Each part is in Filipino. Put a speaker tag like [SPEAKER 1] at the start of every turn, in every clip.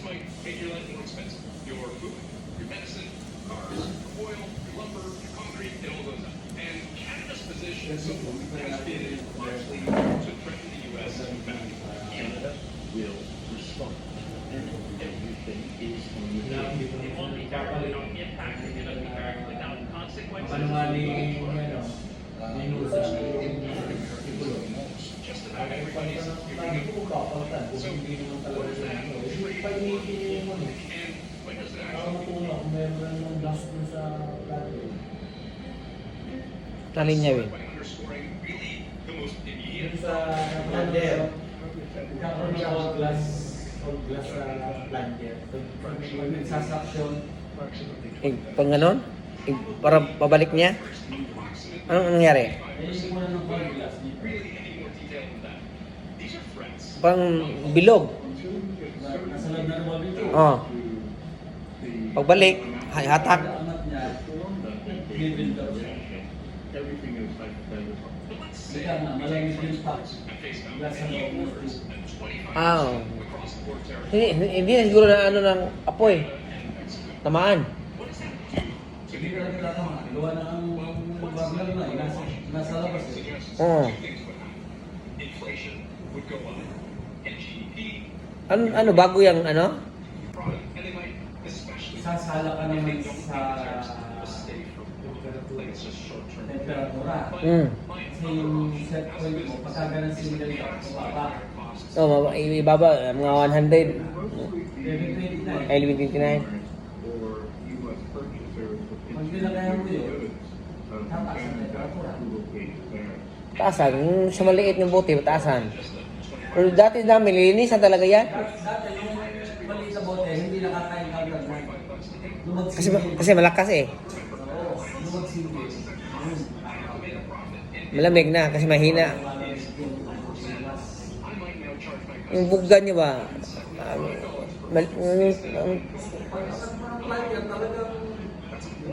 [SPEAKER 1] might make your life more expensive. Your food, your medicine, cars, your oil, your lumber, your concrete, it all goes up. And Canada's position so far has been largely to threaten the U.S. back.
[SPEAKER 2] Canada will respond, and everything is on the table.
[SPEAKER 1] It won't be directly impacted, it won't be directly without consequences.
[SPEAKER 3] Panungaling, minusa,
[SPEAKER 1] Just about everybody's
[SPEAKER 3] Paano po kapalitan kung hindi naman talaga sa ano? Pag-ibigin mo
[SPEAKER 1] And when does it
[SPEAKER 3] para
[SPEAKER 1] actually
[SPEAKER 3] matulong kung meron ng gas dun sa plato.
[SPEAKER 4] Talin niya,
[SPEAKER 1] by underscoring really the most
[SPEAKER 3] Dun
[SPEAKER 1] immediate
[SPEAKER 3] sa plunger, nagkakaroon siya of glass sa plunger. Pag nagsasaksyon,
[SPEAKER 4] Pag ganon? Para pabalik niya? Anong nangyari?
[SPEAKER 3] ayun mo na ng cold glass dito.
[SPEAKER 1] really any more detail than that. These are threats.
[SPEAKER 4] Parang bilog.
[SPEAKER 3] Nasa loob na ng barbecue.
[SPEAKER 4] Oh. Pagbalik, hatak.
[SPEAKER 3] Angat niya, bibili daw siya.
[SPEAKER 2] Everything is hypothetical.
[SPEAKER 1] But let's
[SPEAKER 3] Kaya nga, malamig yung top.
[SPEAKER 1] at face value,
[SPEAKER 3] Glass
[SPEAKER 1] any
[SPEAKER 3] na loob
[SPEAKER 1] orders
[SPEAKER 3] ng
[SPEAKER 1] at 25%
[SPEAKER 4] Ah.
[SPEAKER 1] across the board territory.
[SPEAKER 4] Hindi na siguro na ano ng apoy. Tamaan.
[SPEAKER 1] What does that do to
[SPEAKER 3] Hindi
[SPEAKER 1] the
[SPEAKER 3] ka lang tatama. Gawa na ang burglar na eh. Nasa labas eh.
[SPEAKER 4] Oo.
[SPEAKER 1] Two things would happen. Inflation would go up, and GDP
[SPEAKER 4] Ano bago yung ano?
[SPEAKER 1] product, and they might especially
[SPEAKER 3] Sasala ka naman sa
[SPEAKER 1] stay for like it's just short term.
[SPEAKER 3] temperatura.
[SPEAKER 4] Mm.
[SPEAKER 3] Kasi yung set point mo, pagka ganun single ka, mababa.
[SPEAKER 4] Oh, ibaba mga 100.
[SPEAKER 3] 1129.
[SPEAKER 4] Ay, 1129.
[SPEAKER 2] Or U.S. purchasers with
[SPEAKER 3] Pag nilagayan mo yun,
[SPEAKER 2] goods,
[SPEAKER 3] tataas ang temperatura.
[SPEAKER 2] who will pay there.
[SPEAKER 4] Taasan. Yung sa maliit ng bote, taasan. Pero dati namin, lilinisan talaga yan.
[SPEAKER 3] Dati yung maliit na bote, hindi nakaka-encounter na.
[SPEAKER 4] Kasi malakas eh.
[SPEAKER 3] Oo, lumagsinggil.
[SPEAKER 4] Malamig na kasi mahina. Yung bugdan niya ba?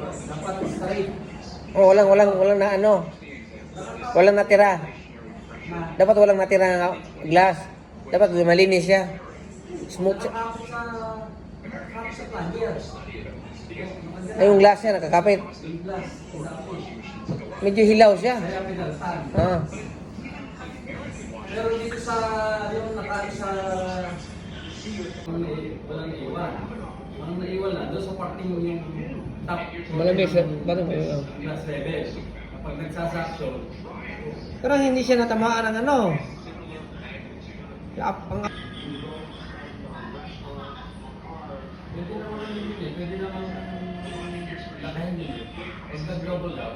[SPEAKER 3] Dapat straight.
[SPEAKER 4] Oh, walang na ano. Walang natira. Dapat walang natira na glass. Dapat malinis siya. Smooth siya.
[SPEAKER 3] Nakakapit sa plunger.
[SPEAKER 4] Ay, yung glass niya nakakapit.
[SPEAKER 3] Yung glass, tinapos.
[SPEAKER 4] Medyo hilaw siya.
[SPEAKER 3] Kaya pinaltan.
[SPEAKER 4] Ah.
[SPEAKER 3] Pero dito sa, yung nakain sa walang naiwan. Walang naiwan na, doon sa parting yung top.
[SPEAKER 4] Malamig siya. Bakit?
[SPEAKER 3] Glass level. Kapag nagsasaksyon,
[SPEAKER 4] Pero hindi siya natamaan ng ano. Ang
[SPEAKER 3] pwede naman yun eh. Pwede naman lakayin yun eh. Pag nag-double up,